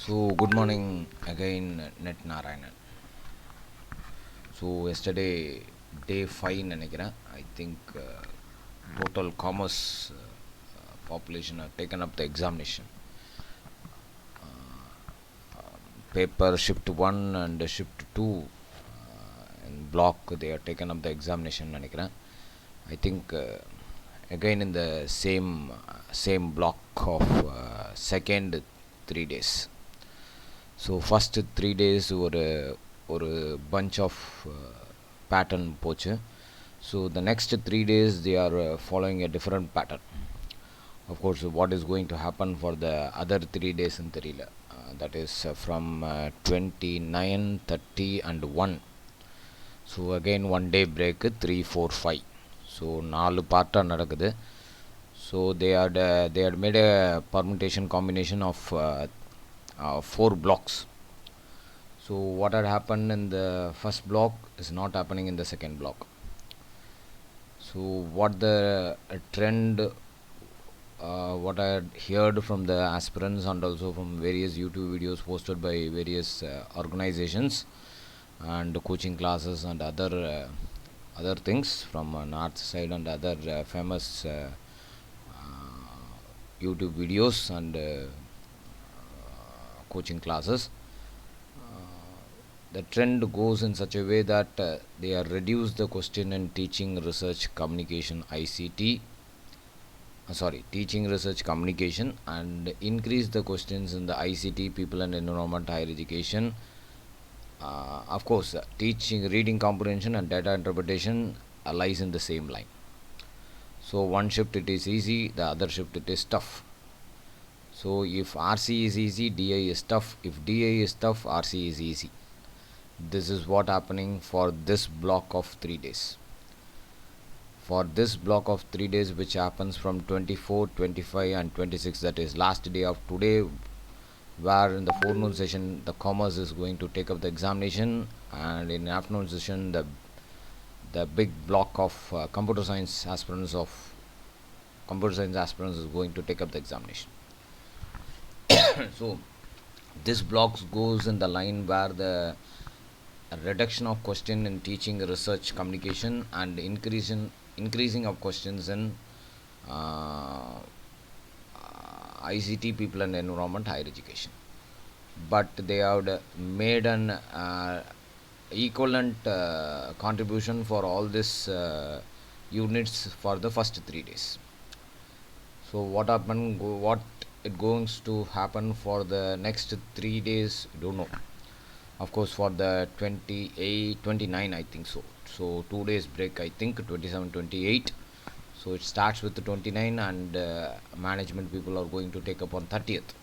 So good morning again, Net Narayanan. So yesterday day 5 நினைக்கிறேன். I think total commerce population have taken up the examination. Paper shift 1 and shift 2 in block they have taken up the examination நினைக்கிறேன். I think again in the same block of second 3 days. So first 3 days ஒரு bunch of pattern போச்சு. So the next 3 days they are following a different pattern. Of course, what is going to happen for the other 3 days in தெரியல. That is from 29, 30 and 1. So again 1 day break 3, 4, 5. So 4 பார்ட்டா நடக்குது. So they had made a permutation combination of 4 blocks. So what had happened in the first block is not happening in the second block. So what the trend what I had heard from the aspirants and also from various YouTube videos posted by various organizations and coaching classes and other things from north side and other famous YouTube videos and coaching classes, the trend goes in such a way that they are reduce the question in teaching research communication teaching research communication and increase the questions in the ICT people and environment higher education. Of course teaching reading comprehension and data interpretation lies in the same line. So one shift it is easy, the other shift it is tough. So if RC is easy, DI is tough. If DI is tough, RC is easy. This is what happening for this block of 3 days. For this block of 3 days which happens from 24, 25 and 26, that is last day of today, where in the forenoon session the commerce is going to take up the examination, and in afternoon session the big block of computer science aspirants is going to take up the examination. So this block goes in the line where the reduction of question in teaching research communication and increasing of questions in ICT people and environment higher education, but they have made an equivalent contribution for all these units for the first 3 days. So what it goes to happen for the next 3 days, I don't know. Of course for the 28, 29 I think so 2 days break, I think 27, 28. So it starts with the 29 and management people are going to take up on 30th.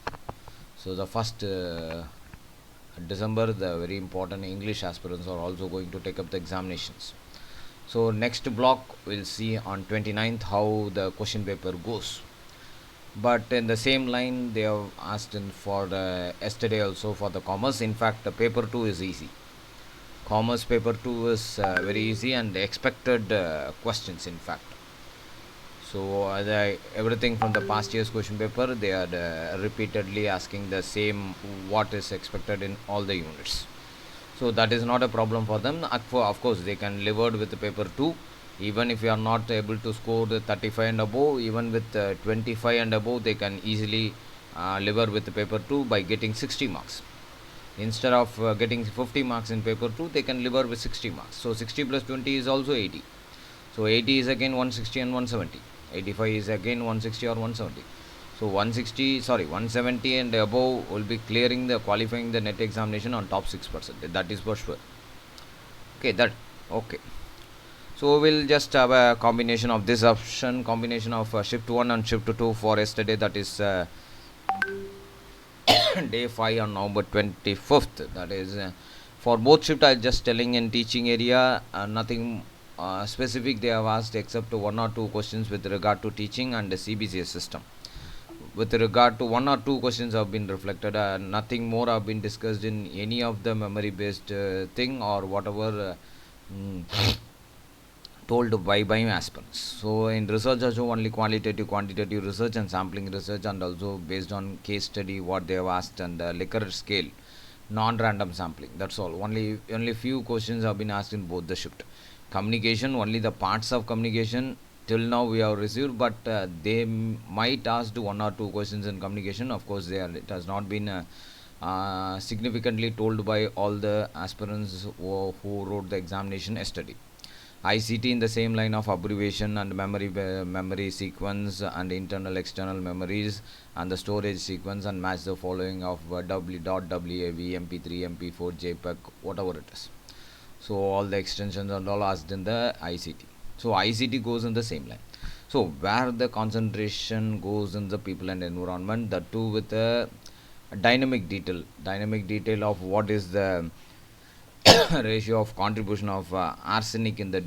So the first December the very important English aspirants are also going to take up the examinations. So next block we'll see on 29th how the question paper goes. But in the same line they have asked for yesterday also for the commerce. In fact paper 2 is easy. Commerce paper 2 is very easy and expected questions in fact. So everything from the past year's question paper they are repeatedly asking the same what is expected in all the units. So that is not a problem for them. Of course they can live out with the paper 2. Even if you are not able to score the 35 and above, even with 25 and above they can easily live with the paper 2 by getting 60 marks. Instead of getting 50 marks in paper 2, they can live with 60 marks. So 60 plus 20 is also 80. So 80 is again 160 and 170. 85 is again 160 or 170. So 170 and above will be clearing the qualifying the net examination on top 6%. That is for sure. Okay. So we'll just have a combination of this option, combination of shift 1 and shift 2 for yesterday, that is day 5 on November 25th. That is for both shift I just telling in teaching area, nothing specific they have asked except 1 or 2 questions with regard to teaching and the CBCS system. With regard to 1 or 2 questions have been reflected, nothing more have been discussed in any of the memory based thing or whatever told by aspirants. So in research also only quantitative research and sampling research, and also based on case study what they have asked, and Likert scale, non-random sampling. That's all. Only few questions have been asked in both the shift. Communication, only the parts of communication till now we have received, but they might ask one or two questions in communication. Of course, it has not been significantly told by all the aspirants who wrote the examination yesterday. ICT in the same line of abbreviation and memory sequence and internal external memories and the storage sequence, and match the following of .wav, MP3, MP4, JPEG, whatever it is. So all the extensions are all asked in the ICT. So ICT goes in the same line. So where the concentration goes in the people and environment, the two with the dynamic detail of what is the ratio of contribution of arsenic in the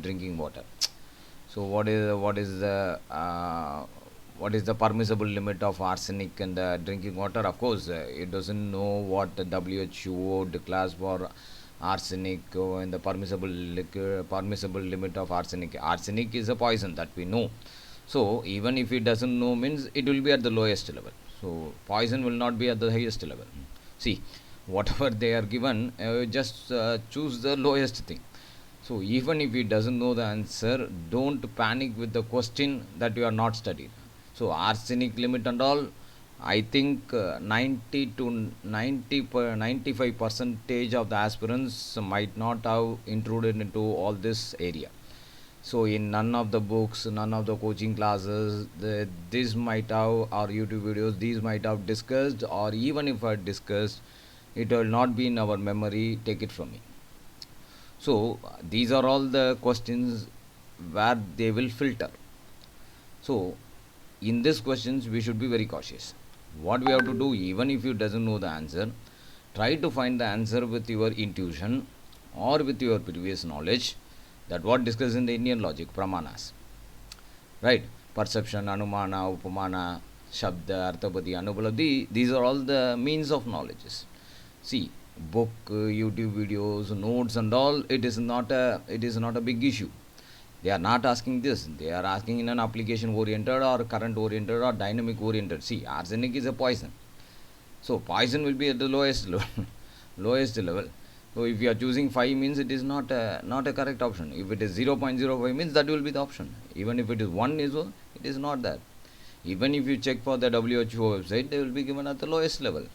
drinking water. So what is the permissible limit of arsenic in the drinking water? Of course, it doesn't know what the WHO declares for arsenic in the permissible limit of arsenic. Arsenic is a poison that we know. So even if it doesn't know, means it will be at the lowest level. So poison will not be at the highest level. See, whatever they are given, just choose the lowest thing. So even if it doesn't know the answer, don't panic with the question that you are not studied. So arsenic limit and all, I think 95 percentage of the aspirants might not have intruded into all this area. So in none of the books, none of the coaching classes, this might have, or YouTube videos, these might have discussed, or even if I discussed, it will not be in our memory. Take it from me. So these are all the questions where they will filter. So in these questions we should be very cautious. What we have to do, even if you doesn't know the answer, try to find the answer with your intuition or with your previous knowledge, that what discussed in the Indian logic, pramanas, right? Perception, anumana, upamana, shabda, arthapati, anupalabdhi, these are all the means of knowledges. See, book, YouTube videos, notes and all, it is not a big issue. They are not asking this. They are asking in an application oriented or current oriented or dynamic oriented. See, arsenic is a poison. So poison will be at the lowest level. lowest level. So if you are choosing 5 means it is not a correct option. If it is 0.05 means that will be the option. Even if it is 1 is, it is not that. Even if you check for the WHO website, they will be given at the lowest level.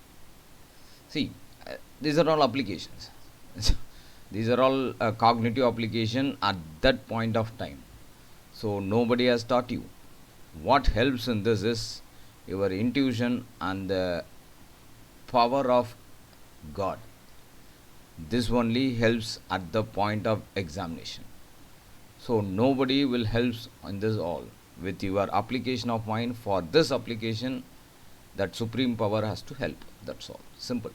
See, these are all applications. These are all cognitive application at that point of time. So nobody has taught you. What helps in this is your intuition and the power of God. This only helps at the point of examination. So nobody will help in this all. With your application of mind, for this application, that supreme power has to help. That's all. Simple.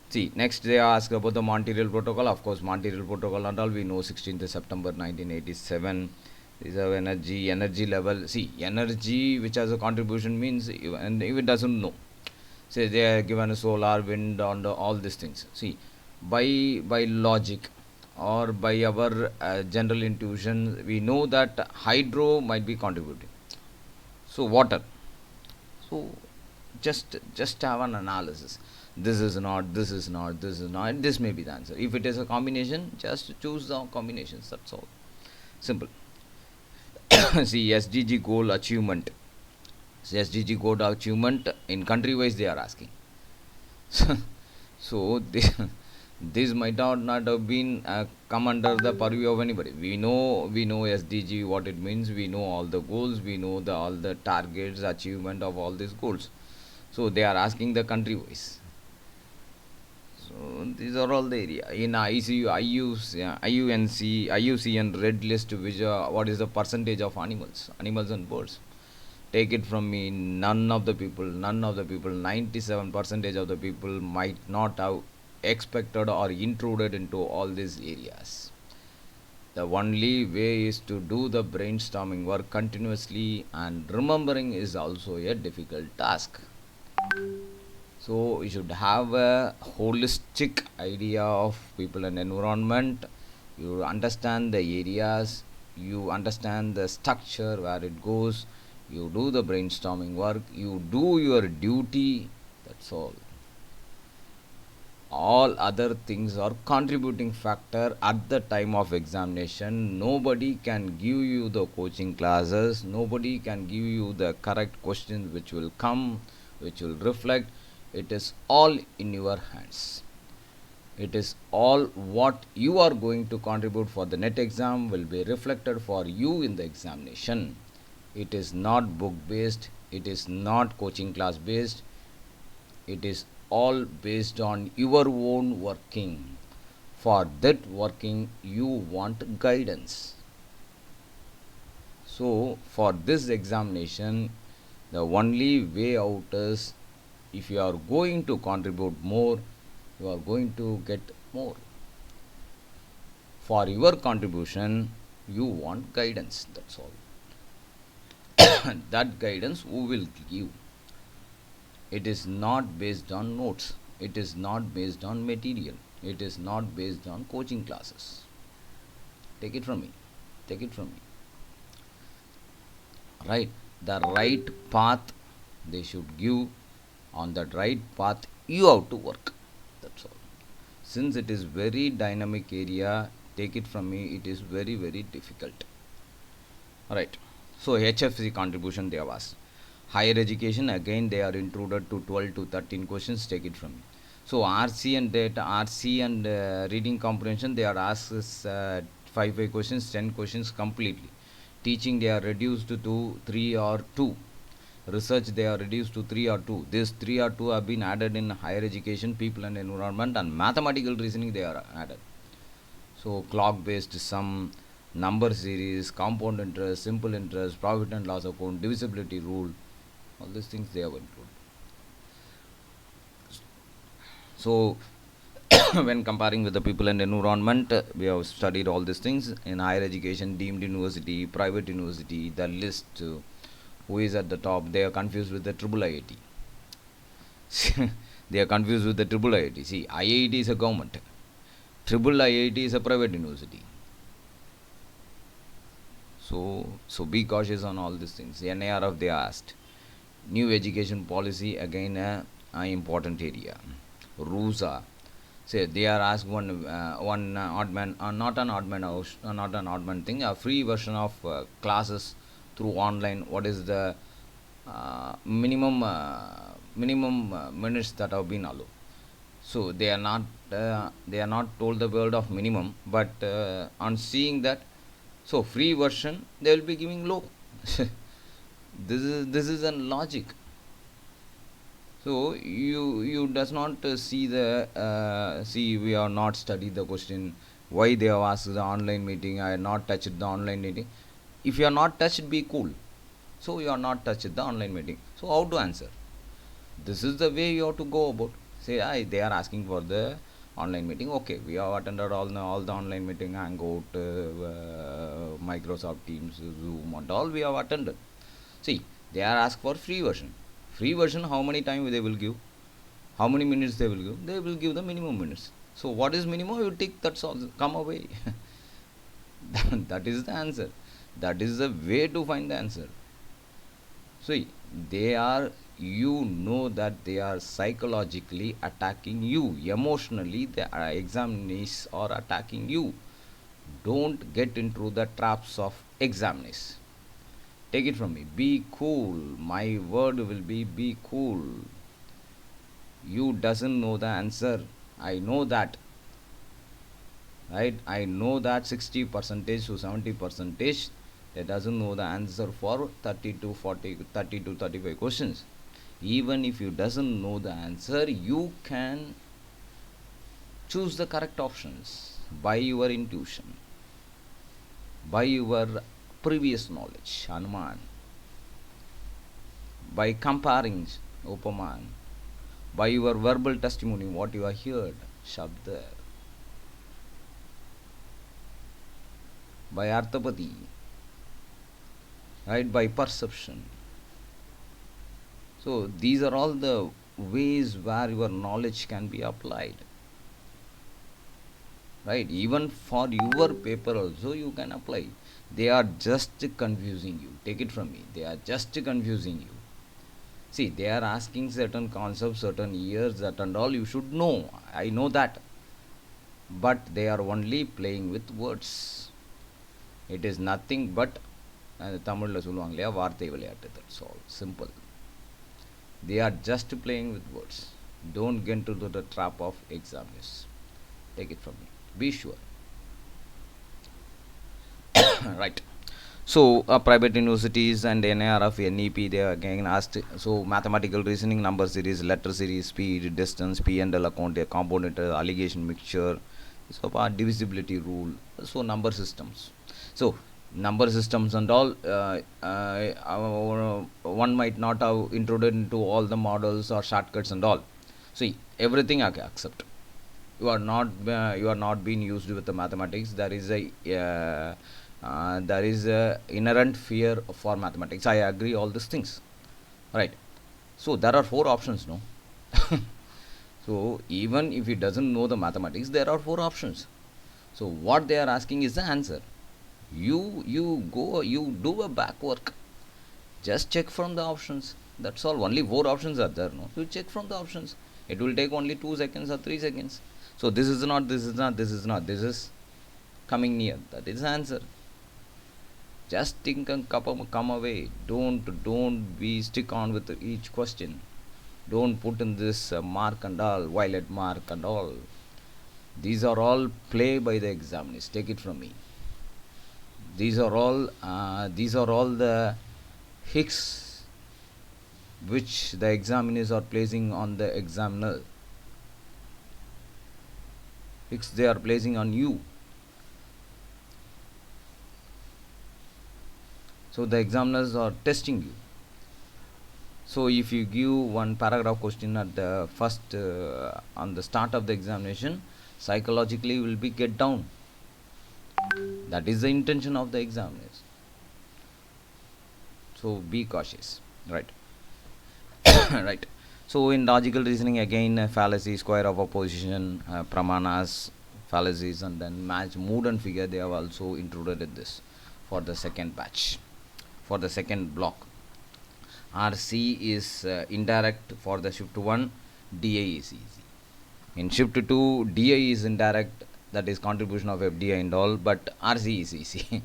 See, next they ask about the Montreal Protocol. Of course, Montreal Protocol and all we know, 16th September 1987. These are energy level. See, energy which has a contribution means, and if it doesn't know, say they are given a solar, wind, and all these things. See, by logic or by our general intuition, we know that hydro might be contributing. So water. So just have an analysis. This is not, this may be the answer. If it is a combination, just choose the combinations, that's all. Simple. See, SDG goal achievement. See, SDG goal achievement in country wise they are asking. So this might not have been come under the purview of anybody. We know SDG, what it means. We know all the goals. We know all the targets, achievement of all these goals. So they are asking the country wise. So these are all the area. In IUCN red list, which what is the percentage of animals and birds? Take it from me, none of the people, 97% of the people might not have expected or intruded into all these areas. The only way is to do the brainstorming work continuously, and remembering is also a difficult task. So we should have a holistic idea of people and environment. you understand the areas, you understand the structure where it goes, you do the brainstorming work, you do your duty, that's all other things are contributing factor at the time of examination. Nobody can give you the coaching classes, nobody can give you the correct questions which will come, which will reflect. It is all in your hands. It is all what you are going to contribute for the net exam will be reflected for you in the examination. It is not book based, it is not coaching class based, it is all based on your own working. For that working, you want guidance. So, for this examination, the only way out is if you are going to contribute more, you are going to get more. For your contribution, you want guidance, that's all. That guidance who will give? It is not based on notes, it is not based on material, it is not based on coaching classes. Take it from me, take it from me. Right? The right path they should give, on that right path you have to work, that's all. Since it is very dynamic area, take it from me, it is very very difficult. Right? So HFC contribution they have asked. Higher education, again they are intruded to 12 to 13 questions, take it from me. So RC and data, RC and reading comprehension, they are asked 5 questions, 10 questions completely. Teaching they are reduced to 3 or 2. Research they are reduced to 3 or 2. This 3 or 2 have been added in higher education, people and environment, and mathematical reasoning they are added. So clock based sum, number series, compound interest, simple interest, profit and loss account, divisibility rule, all these things they have included. So when comparing with the people and environment, we have studied all these things. In higher education, deemed university, private university, the list, who is at the top, they are confused with the triple IIT. They are confused with the triple IIT. See, IIT is a government, triple IIT is a private university. So be cautious on all these things. NARF they asked. New education policy, again an important area. RUSA, say they are asked one odd man, not an odd man thing, a free version of classes through online. What is the minimum minutes that have been allowed? So they are not told the word of minimum, but on seeing that, so free version they will be giving low. This is a logic. So you does not see the see we have not studied the question why they have asked the online meeting. I have not touched the online meeting. If you are not touched, be cool. So you are not touched the online meeting. So how to answer? This is the way you have to go about. Say, they are asking for the online meeting. Okay, we have attended all the online meeting, Hangout, Microsoft Teams, Zoom, and all we have attended. See, they are asked for free version. Free version, how many time they will give? How many minutes they will give? They will give the minimum minutes. So what is minimum? You take, that's all. Come away. That is the answer. That is the way to find the answer. See, they are, you know that they are psychologically attacking you. Emotionally, the examinees are attacking you. Don't get into the traps of examinees. Take it from me. Be cool. My word will be cool. You doesn't know the answer. I know that. Right? I know that 60% to 70% they doesn't know the answer for 30 to 40, 30 to 35 questions. Even if you doesn't know the answer, you can choose the correct options by your intuition, by your previous knowledge, Hanuman, by comparing, Upaman, by your verbal testimony, what you have heard, Shabda, by Arthapati, right, by perception. So these are all the ways where your knowledge can be applied. right? Even for your paper also you can apply. They are just confusing you, take it from me, they are just confusing you. See, they are asking certain concepts, certain years, that and all you should know, I know that, but they are only playing with words. It is nothing but தமிழில் சொல்லுவாங்க இல்லையா வார்த்தை விளையாட்டு, that's all simple. They are just playing with words. Don't get into the trap of examiners, take it from me, be sure. Right. So private universities and NARF, NEP, they are again asked. So mathematical reasoning, number series, letter series, speed, distance, P and L account, component, allegation mixture, so divisibility rule, so number systems. So number systems and all, one might not have intruded into all the models or shortcuts and all. See, everything I accept. You are not being used with the mathematics. There is a inherent fear for mathematics. I agree all these things, right? So there are 4 options, no? So even if he doesn't know the mathematics, there are 4 options. So what they are asking is the answer. You do a back work. Just check from the options. That's all. Only 4 options are there, no? You check from the options. It will take only 2 seconds or 3 seconds. So this is not, this is not, this is not, this is coming near. That is the answer. Just think and come away. Don't be stick on with each question. Don't put in this mark and all, violet mark and all. These are all play by the examiners. Take it from me. These are all the hicks which the examiners are placing on the examiner. Hicks they are placing on you. So the examiners are testing you. So if you give one paragraph question at the first on the start of the examination, psychologically will be get down. That is the intention of the examiners. So be cautious, right? Right. So in logical reasoning, again fallacy, square of opposition, pramanas, fallacies, and then match, mood and figure, they have also intruded this for the second batch, for the second block. RC is indirect for the shift 1, DI is easy. In shift 2, DI is indirect, that is contribution of FDI and all, but RC is easy.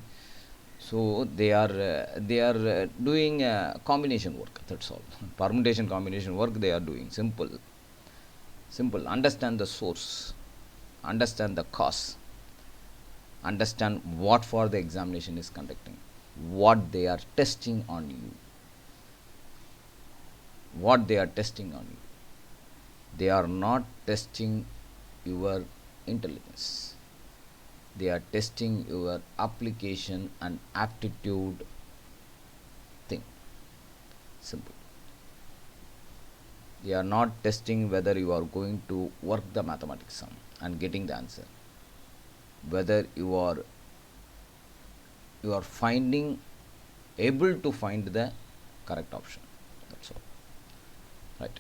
So they are doing combination work, that's all. Permutation combination work they are doing. Simple. Understand the source, understand the cause, understand what for the examination is conducting, what they are testing on you. They are not testing your intelligence. They are testing your application and aptitude thing. Simple. They are not testing whether you are going to work the mathematics sum and getting the answer. Whether you are able to find the correct option. That's all. Right.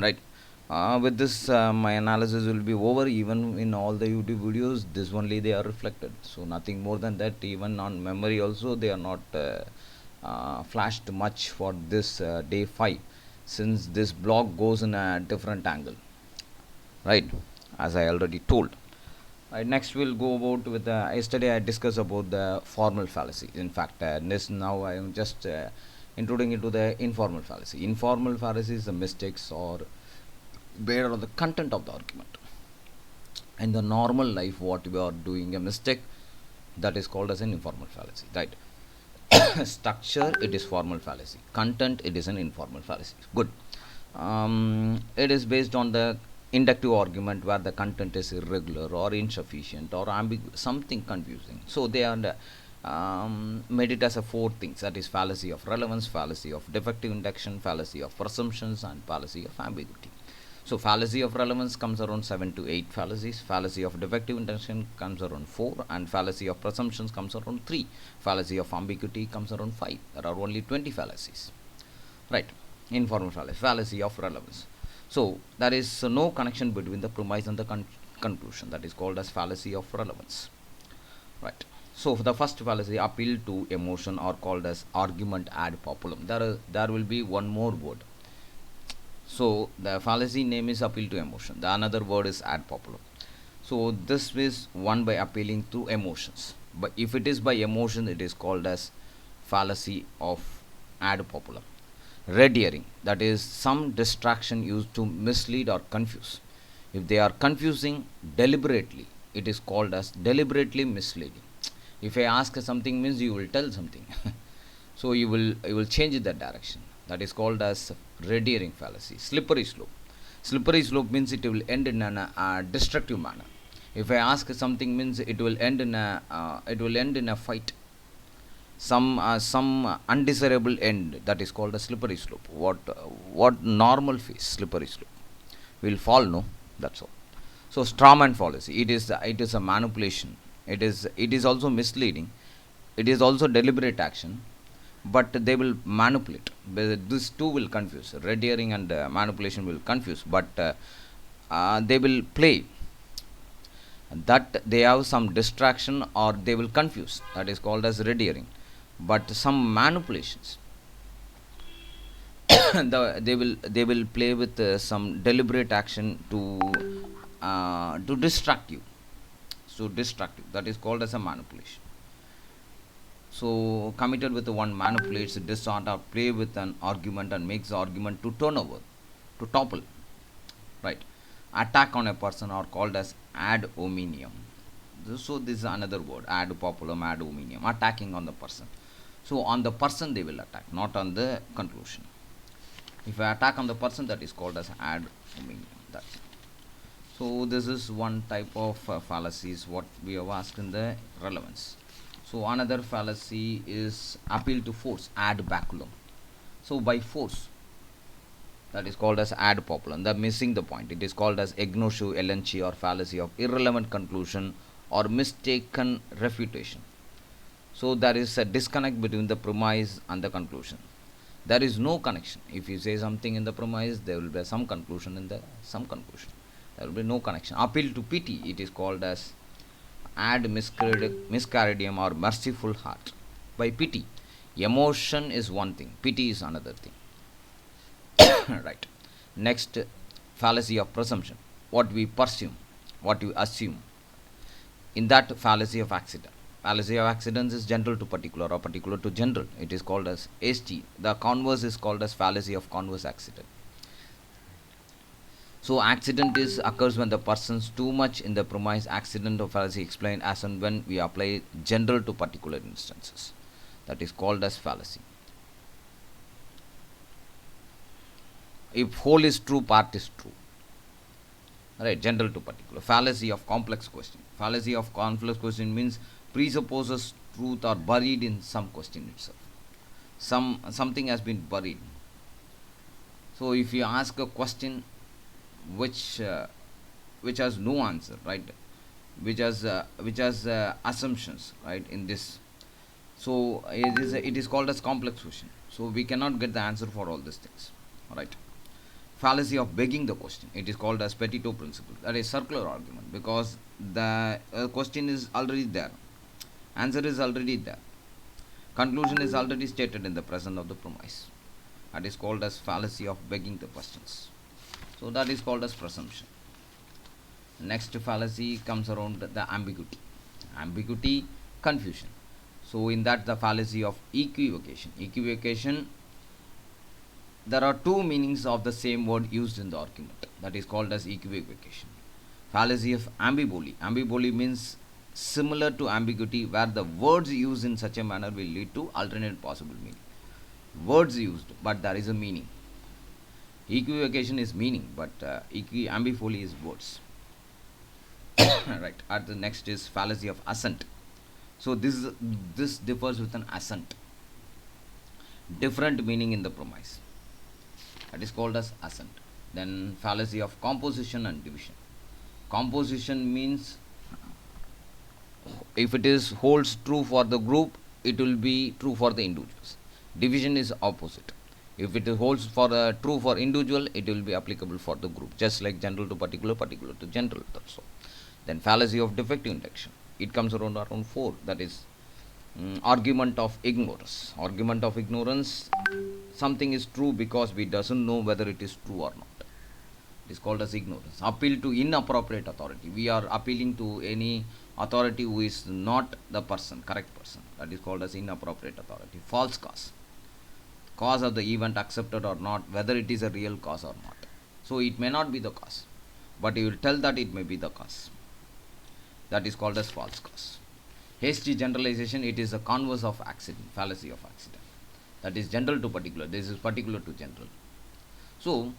Right. With this, my analysis will be over. Even in all the YouTube videos, this only they are reflected. So nothing more than that. Even on memory also, they are not flashed much for this day 5, since this block goes in a different angle. Right, as I already told. Right, next we'll go about with yesterday I discussed about the formal fallacy. In fact, now I am just intruding into the informal fallacy. Informal fallacy is the mistakes or based on the content of the argument. In the normal life, what we are doing a mistake, that is called as an informal fallacy. Right. Structure, it is formal fallacy. Content, it is an informal fallacy. Good. It is based on the inductive argument where the content is irregular or insufficient or something confusing. So they are made it as a 4 things, that is fallacy of relevance, fallacy of defective induction, fallacy of presumptions, and fallacy of ambiguity. So fallacy of relevance comes around 7 to 8 fallacies, fallacy of defective induction comes around 4, and fallacy of presumptions comes around 3, fallacy of ambiguity comes around 5. There are only 20 fallacies. Right. Informal fallacy, fallacy of relevance. So there is no connection between the premise and the conclusion. That is called as fallacy of relevance. Right. So for the first fallacy, appeal to emotion, or called as argument ad populum. There will be one more word. So the fallacy name is appeal to emotion. The another word is ad populum. So this is one by appealing to emotions. But if it is by emotion, it is called as fallacy of ad populum. Red herring, that is some distraction used to mislead or confuse. If they are confusing deliberately, it is called as deliberately misleading. If I ask something, means you will tell something. So you will change the direction. That is called as red herring fallacy. Slippery slope. Slippery slope means it will end in a destructive manner. If I ask something, means it will end in a fight. Some undesirable end, that is called a slippery slope. What normal face slippery slope will fall, no, that's all. So strawman fallacy, it is a manipulation. It is also misleading. It is also deliberate action, but they will manipulate. These two will confuse. Red herring and manipulation will confuse, but they will play that they have some distraction, or they will confuse. That is called as red herring. But some manipulations, they will play with some deliberate action to distract you. So distract you, that is called as a manipulation. So committed with one manipulates, distort, or play with an argument and makes the argument to turn over, to topple. Right. Attack on a person, or called as ad hominem. So this is another word, ad populum, ad hominem, attacking on the person. So on the person they will attack, not on the conclusion. If I attack on the person, that is called as ad hominem. That's it. So this is one type of fallacies what we have asked in the relevance. So another fallacy is appeal to force, ad baculum. So by force, that is called as ad populum. They are missing the point. It is called as ignocio elenchi, or fallacy of irrelevant conclusion or mistaken refutation. So there is a disconnect between the premise and the conclusion. There is no connection. If you say something in the premise, there will be some conclusion in the some conclusion. There will be no connection. Appeal to pity, it is called as ad miscaridium, or merciful heart. By pity, emotion is one thing, pity is another thing. Right. Next, fallacy of presumption. What we presume, what we assume. In that, fallacy of accident. Fallacy of accidents is general to particular, or particular to general. It is called as ST. The converse is called as fallacy of converse accident. So accident occurs when the person's too much in the premise. Accident of fallacy explained as and when we apply general to particular instances. That is called as fallacy. If whole is true, part is true. Right, general to particular. Fallacy of complex question. Fallacy of complex question means presupposes truth or buried in some question itself. Something has been buried. So if you ask a question which has no answer, right, which has assumptions, right, in this, so it is called as complex question. So we cannot get the answer for all these things, right. Fallacy of begging the question, it is called as Petitot principle. That is circular argument, because the question is already there, answer is already there, conclusion is already stated in the present of the premise. That is called as fallacy of begging the questions. So that is called as presumption. Next fallacy comes around the ambiguity. Ambiguity, confusion. So in that, the fallacy of equivocation. Equivocation, there are two meanings of the same word used in the argument. That is called as equivocation. Fallacy of ambiboly. Ambiboly means similar to ambiguity, where the words used in such a manner will lead to alternate possible meaning. Words used, but there is a meaning. Equivocation is meaning, but ambiboly is words. Right. At the next is fallacy of assent. So this differs with an assent. Different meaning in the premise. That is called as assent. Then fallacy of composition and division. Composition means if it is holds true for the group, it will be true for the individuals. Division is opposite. If it holds for true for individual, it will be applicable for the group, just like general to particular, particular to general. That's all. Then fallacy of defective induction. It comes around 4. That is argument of ignorance. Argument of ignorance. Something is true because we doesn't know whether it is true or not. It is called as ignorance. Appeal to inappropriate authority. We are appealing to any authority who is not the person, correct person. That is called as inappropriate authority. False cause. Cause of the event accepted or not, whether it is a real cause or not. So it may not be the cause, but you will tell that it may be the cause. That is called as false cause. Hasty generalization, it is a converse of accident, fallacy of accident. That is general to particular. This is particular to general. So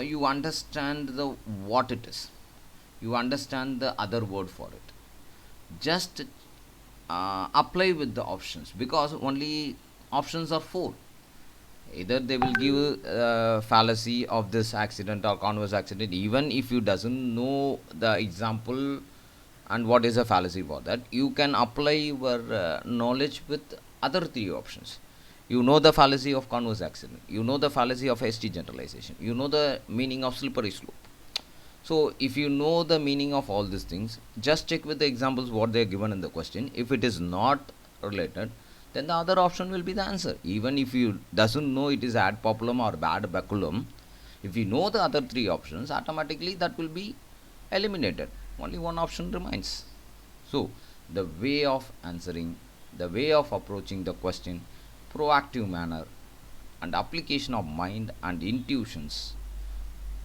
you understand the what it is. You understand the other word for it. Just apply with the options, because only options are 4. Either they will give fallacy of this accident or converse accident. Even if you doesn't know the example and what is a fallacy for that, you can apply your knowledge with other 3 options. You know the fallacy of converse accident, you know the fallacy of hasty generalization, you know the meaning of slippery slope. So if you know the meaning of all these things, just check with the examples what they are given in the question. If it is not related, then the other option will be the answer. Even if you doesn't know it is ad populum or bad baculum, if you know the other 3 options, automatically that will be eliminated. Only one option remains. So the way of answering, the way of approaching the question, proactive manner, and application of mind and intuitions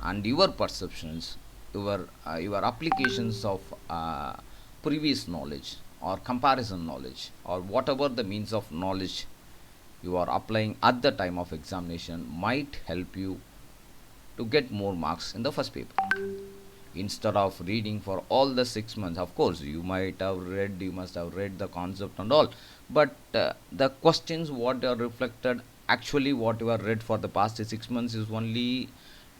and your perceptions, your applications of previous knowledge or comparison knowledge or whatever the means of knowledge you are applying at the time of examination might help you to get more marks in the first paper. Instead of reading for all the 6 months, of course you must have read the concept and all, but the questions what are reflected, actually what you have read for the past 6 months is only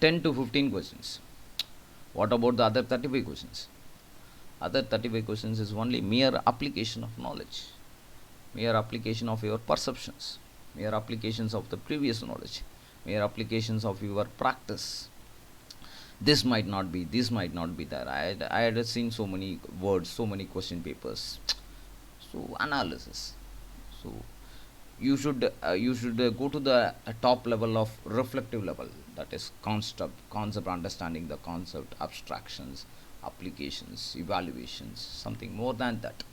10 to 15 questions. What about the other 35 questions? Other 35 questions is only mere application of knowledge, mere application of your perceptions, mere applications of the previous knowledge, mere applications of your practice. This might not be there. I had seen so many words, so many question papers. So analysis. So you should go to the top level of reflective level, that is concept understanding the concept, abstractions, applications, evaluations, something more than that.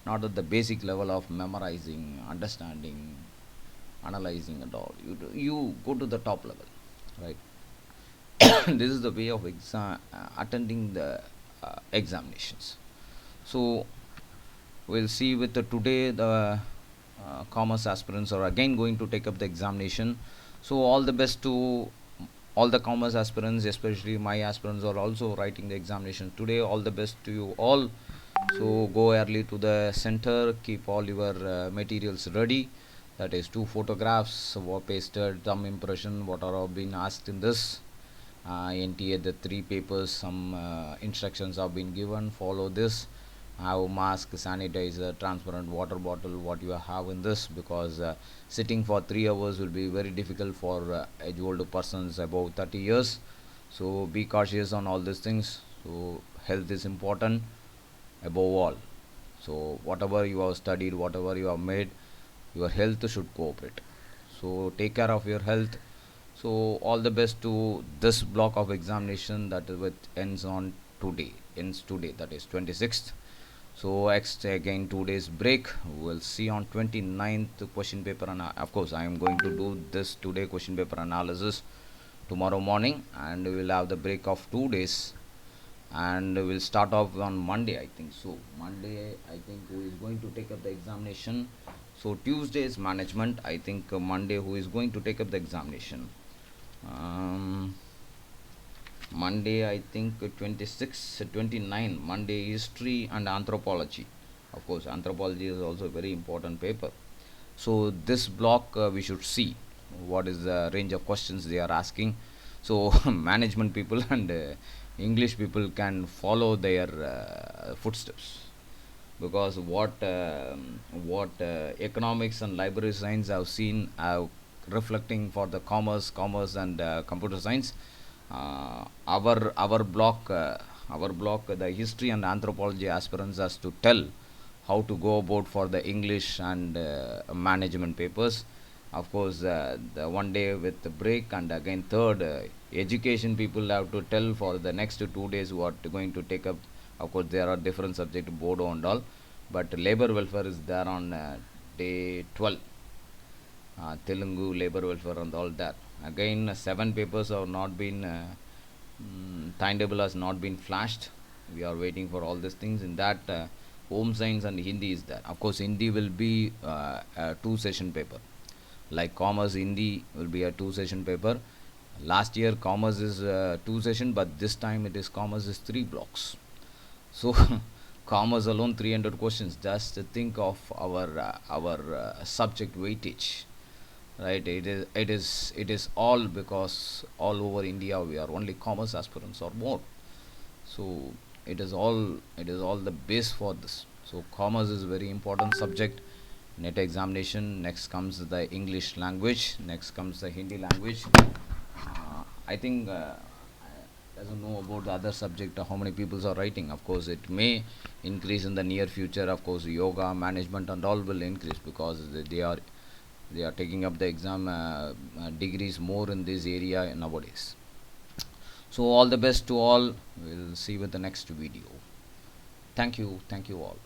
Not at the basic level of memorizing, understanding, analyzing and all. You go to the top level, right? This is the way of attending the examinations. So we'll see with today the commerce aspirants are again going to take up the examination. So all the best to all the commerce aspirants, especially my aspirants are also writing the examination today. All the best to you all. So go early to the center, keep all your materials ready, that is 2 photographs, pasted, thumb impression, what are been asked in this NTA, the 3 papers, some instructions have been given. Follow this. Have mask, sanitizer, transparent water bottle, what you have in this, because sitting for 3 hours will be very difficult for age-old persons above 30 years. So be cautious on all these things. So health is important above all. So whatever you have studied, whatever you have made, your health should cooperate. So take care of your health. So all the best to this block of examination that ends today, that is 26th. So again 2 days break. We'll see on 29th question paper, and of course I am going to do this today question paper analysis tomorrow morning, and we will have the break of 2 days, and we'll start off on Monday, I think. So Monday, I think, who is going to take up the examination. So Tuesday is management, I think. Monday, who is going to take up the examination? Monday, I think 26, 29, Monday history and anthropology. Of course, anthropology is also a very important paper. So this block we should see what is the range of questions they are asking. So management people and English people can follow their footsteps, because what economics and library science have seen, have reflecting for the commerce and computer science. Our block, the history and anthropology aspirants has to tell how to go about for the English and management papers. Of course, the one day with the break, and again third, education people have to tell for the next 2 days what going to take up. Of course, there are different subject, Bodo and all, but labor welfare is there on day 12. Telugu, labor welfare, and all that. Again, seven papers have not been timetable has not been flashed. We are waiting for all these things. In that, home science and Hindi is there. Of course, Hindi will be a two-session paper. Like commerce, Hindi will be a two-session paper. Last year, commerce is two-session, but this time it is commerce is 3 blocks. So, commerce alone 300 questions. Just think of our subject weightage, right? It is all because all over India we are only commerce aspirants or more. So it is all the base for this. So commerce is very important subject. Net examination, next comes the English language, next comes the Hindi language. I think doesn't know about the other subject, how many people are writing. Of course, it may increase in the near future. Of course, yoga management and all will increase because they are taking up the exam degrees more in this area nowadays. So all the best to all. We'll see you with the next video. Thank you all.